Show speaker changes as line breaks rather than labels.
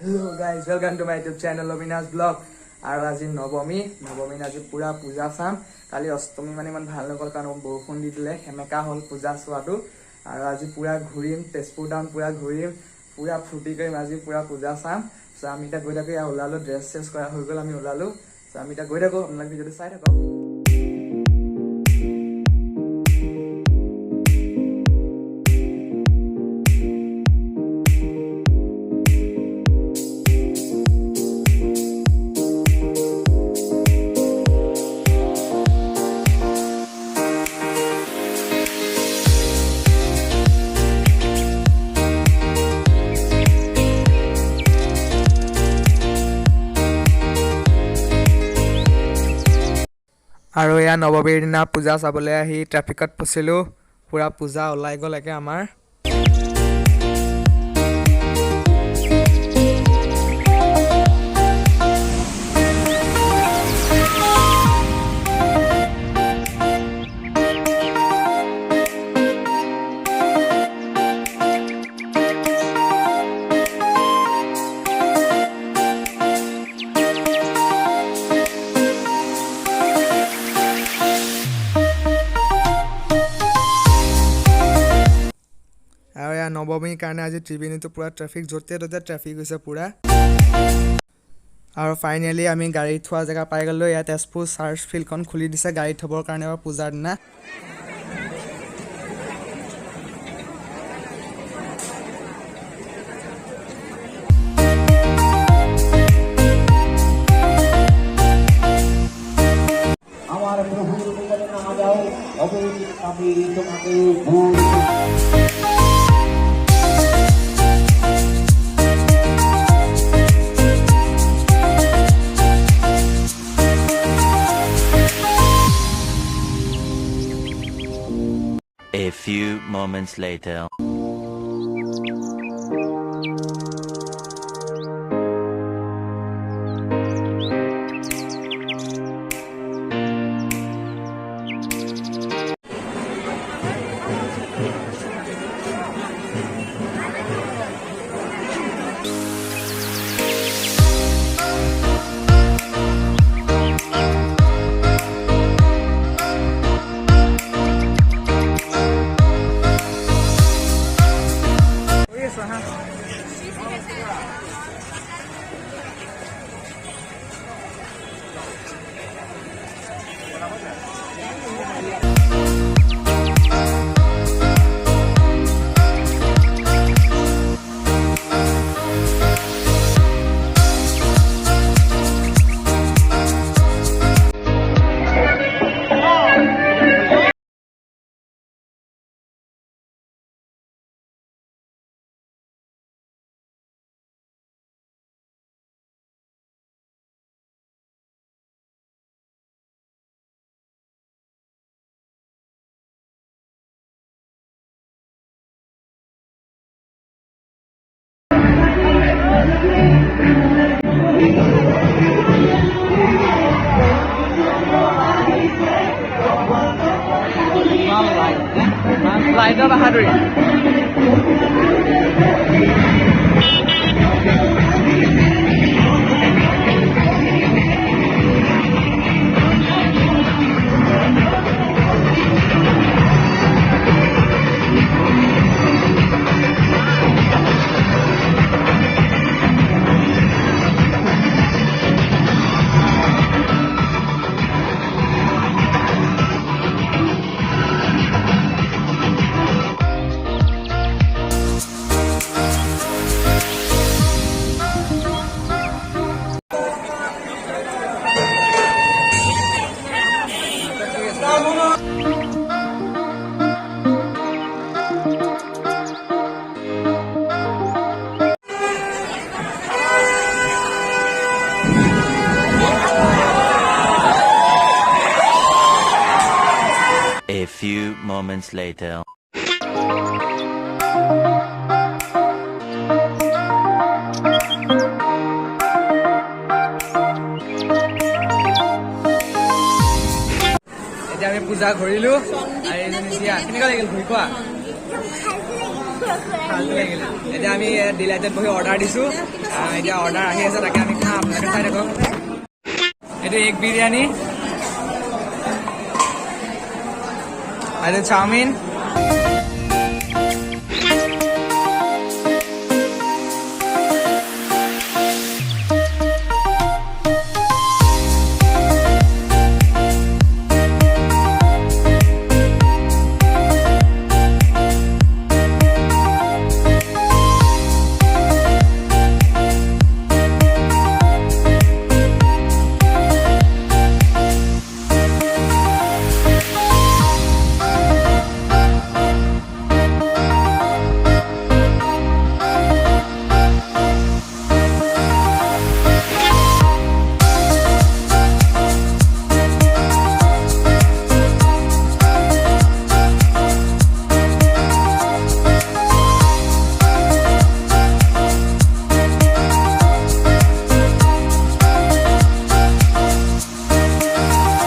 Hello guys, welcome to my YouTube channel Abinash vlog. আৰু আজি নৱমী আজি পুৰা পূজা চাম। কালি অষ্টমী মানে ইমান ভাল নগল কাৰণ বৰষুণ দি দিলে হেমেকা হল পূজা চোৱাটো। আৰু আজি পুৰা ঘূৰিম তেজপুৰ টাউন পুৰা ঘূৰিম পুৰা ফূৰ্তি কৰিম আজি পুৰা পূজা চাম। সো আমি এটা গৈ থাকো ওলালো ড্ৰেছ চেছ কৰা হৈ গল আমি ওলালো। সো আমি এটা গৈ থাকো আপোনালোক ভিডিওটো চাই থাকক। আৰু এয়া নৱমীৰ দিনা পূজা চাবলৈ আহি ট্ৰাফিকত ফচিলো পুৰা পূজা ওলাই গ'ল একে আমাৰ। আৰু এয়া নৱমীৰ কাৰণে আজি ত্ৰিবেণীটো পুৰা ট্ৰাফিক য'তে ত'তে ট্ৰাফিক হৈছে পুৰা। আৰু ফাইনেলি আমি গাড়ী থোৱা জেগা পাই গ'লো। ইয়াত তেজপুৰ চাৰ্চ ফিল্ডখন খুলি দিছে গাড়ী থ'বৰ কাৰণে পূজাৰ দিনা।
আমার প্রভুর বলে না যাও তবে আমি তোমাকে ভুল।
A few moments later. Lighter Bahaduri. A few moments later. এতিয়া আমি পূজা ঘূৰিলো কেনেকুৱা লাগিল ঘূৰি কোৱা? এতিয়া আমি ডিলাইটত বহি অৰ্ডাৰ দিছো এতিয়া অৰ্ডাৰ আহি আছে তাকে আমি খাম আপোনালোকে চাই থাকক এইটো এগ বিৰিয়ানী আৰু চাওমিন